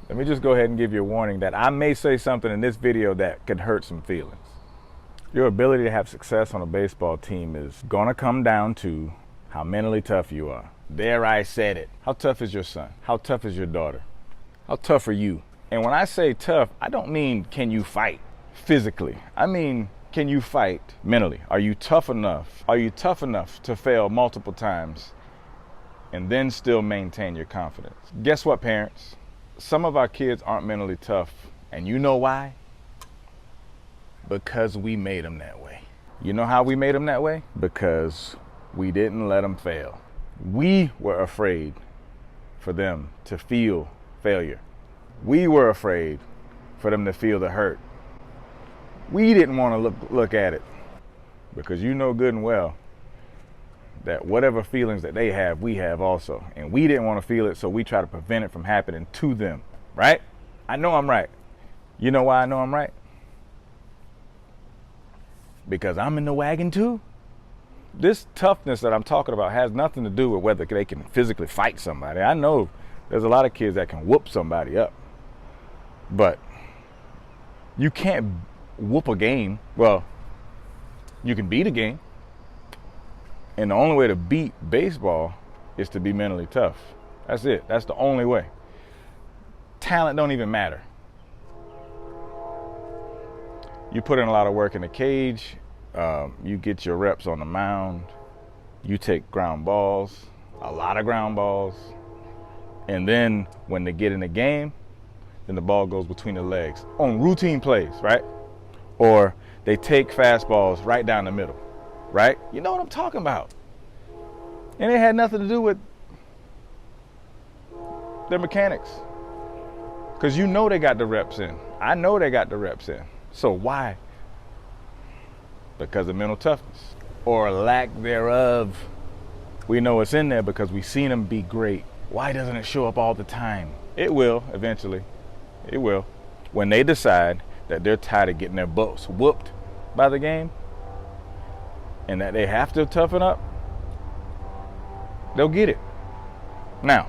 Let me just go ahead and give you a warning that I may say something in this video that could hurt some feelings. Your ability to have success on a baseball team is gonna come down to how mentally tough you are. There, I said it. How tough is your son? How tough is your daughter? How tough are you? And when I say tough, I don't mean can you fight physically. I mean, can you fight mentally? Are you tough enough? Are you tough enough to fail multiple times and then still maintain your confidence? Guess what, parents? Some of our kids aren't mentally tough, and you know why? Because we made them that way. You know how we made them that way? Because we didn't let them fail. We were afraid for them to feel failure. We were afraid for them to feel the hurt. We didn't want to look at it, because you know good and well that whatever feelings that they have, we have also. And we didn't want to feel it, so we try to prevent it from happening to them, right? I know I'm right. You know why I know I'm right? Because I'm in the wagon too. This toughness that I'm talking about has nothing to do with whether they can physically fight somebody. I know there's a lot of kids that can whoop somebody up, but you can't whoop a game. Well, you can beat a game. And the only way to beat baseball is to be mentally tough. That's it. That's the only way. Talent don't even matter. You put in a lot of work in the cage. You get your reps on the mound. You take ground balls, a lot of ground balls. And then when they get in the game, then the ball goes between the legs on routine plays, right? Or they take fastballs right down the middle, right? You know what I'm talking about. And it had nothing to do with their mechanics. Because you know they got the reps in. I know they got the reps in. So why? Because of mental toughness or lack thereof. We know it's in there because we've seen them be great. Why doesn't it show up all the time? It will eventually. It will. When they decide that they're tired of getting their butts whooped by the game and that they have to toughen up, they'll get it. Now,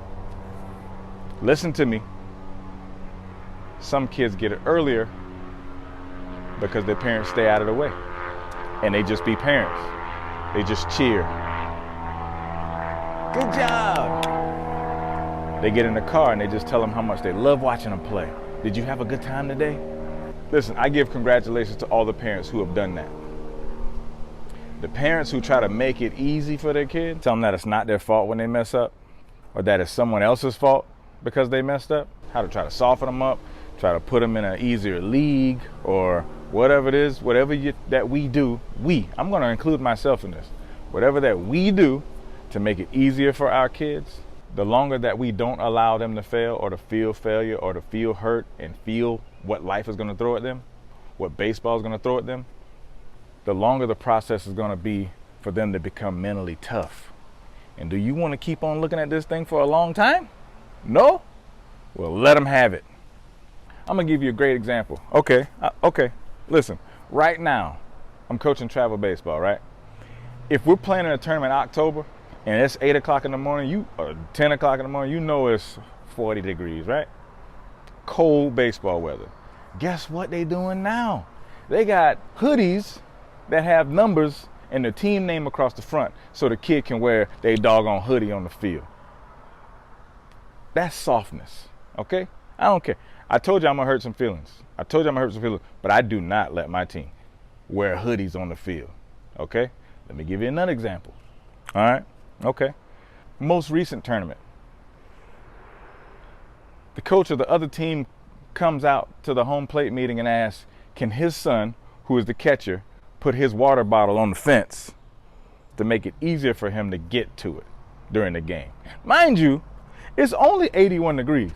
listen to me. Some kids get it earlier because their parents stay out of the way and they just be parents. They just cheer. Good job. They get in the car and they just tell them how much they love watching them play. Did you have a good time today? Listen, I give congratulations to all the parents who have done that. The parents who try to make it easy for their kids, tell them that it's not their fault when they mess up, or that it's someone else's fault because they messed up, how to try to soften them up, try to put them in an easier league, or whatever it is, that we do, I'm going to include myself in this, whatever that we do to make it easier for our kids, the longer that we don't allow them to fail or to feel failure or to feel hurt and feel what life is going to throw at them, what baseball is going to throw at them, the longer the process is going to be for them to become mentally tough. And do you want to keep on looking at this thing for a long time? No? Well, let them have it. I'm going to give you a great example. Okay. Listen, right now, I'm coaching travel baseball, right? If we're playing in a tournament in October and it's 8 o'clock in the morning, or 10 o'clock in the morning, you know it's 40 degrees, right? Cold baseball weather. Guess what they doing now? They got hoodies that have numbers and the team name across the front so the kid can wear their doggone hoodie on the field. That's softness, okay? I don't care. I told you I'm gonna hurt some feelings. But I do not let my team wear hoodies on the field, okay? Let me give you another example, all right? Okay. Most recent tournament. The coach of the other team comes out to the home plate meeting and asks, can his son, who is the catcher, put his water bottle on the fence to make it easier for him to get to it during the game? Mind you, it's only 81 degrees.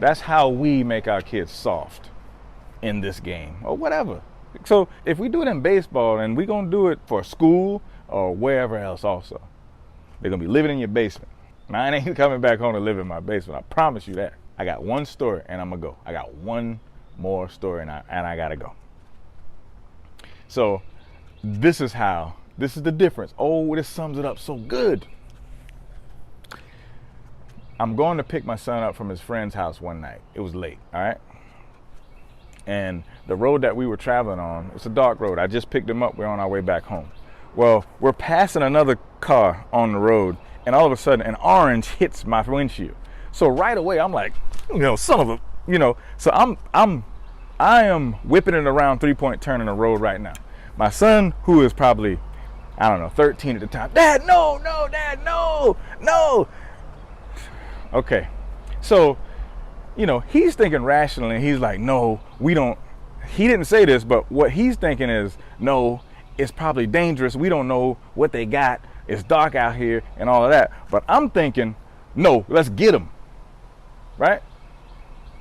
That's how we make our kids soft in this game or whatever. So if we do it in baseball, and we're going to do it for school or wherever else also, they're going to be living in your basement. Mine ain't coming back home to live in my basement. I promise you that. I got one story and I'm going to go. I got one more story and I got to go. So this is the difference. Oh, this sums it up so good. I'm going to pick my son up from his friend's house one night. It was late, all right? And the road that we were traveling on, it's a dark road. I just picked him up. We're on our way back home. Well, we're passing another car on the road, and all of a sudden an orange hits my windshield. So right away I'm like, son of a, so I am whipping it around 3-point turn in the road right now. My son, who is probably, I don't know, 13 at the time, Dad, no, Dad, no. Okay, so, he's thinking rationally. He's like, no, we don't. He didn't say this, but what he's thinking is, no, it's probably dangerous. We don't know what they got. It's dark out here and all of that. But I'm thinking, no, let's get them, right?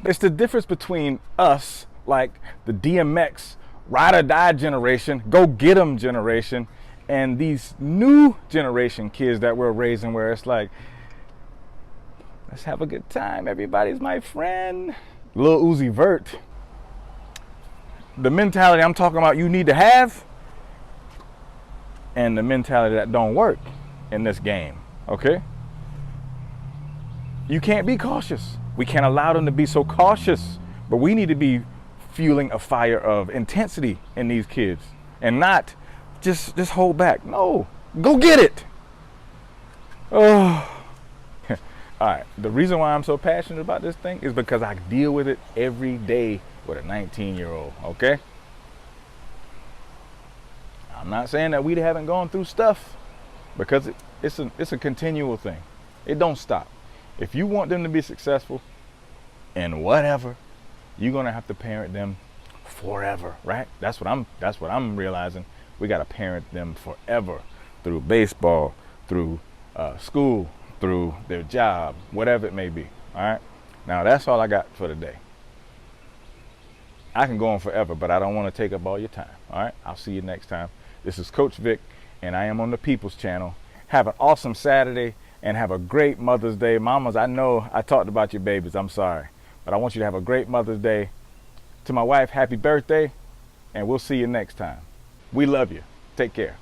It's the difference between us, like the DMX ride or die generation, go get them generation, and these new generation kids that we're raising, where it's like, let's have a good time. Everybody's my friend. Lil Uzi Vert. The mentality I'm talking about you need to have, and the mentality that don't work in this game, okay? You can't be cautious. We can't allow them to be so cautious, but we need to be fueling a fire of intensity in these kids and not just hold back. No, go get it. Oh. All right, the reason why I'm so passionate about this thing is because I deal with it every day with a 19-year-old, okay? I'm not saying that we haven't gone through stuff, because it's a continual thing. It don't stop. If you want them to be successful in whatever, you're gonna have to parent them forever, right? That's what I'm realizing. We gotta parent them forever, through baseball, through school, through their job, whatever it may be. All right, now that's all I got for today. I can go on forever, but I don't want to take up all your time. All right, I'll see you next time. This is Coach Vic, and I am on the People's Channel. Have an awesome Saturday and have a great Mother's Day. Mamas, I know I talked about your babies, I'm sorry, but I want you to have a great Mother's Day. To my wife, happy birthday, and we'll see you next time. We love you. Take care.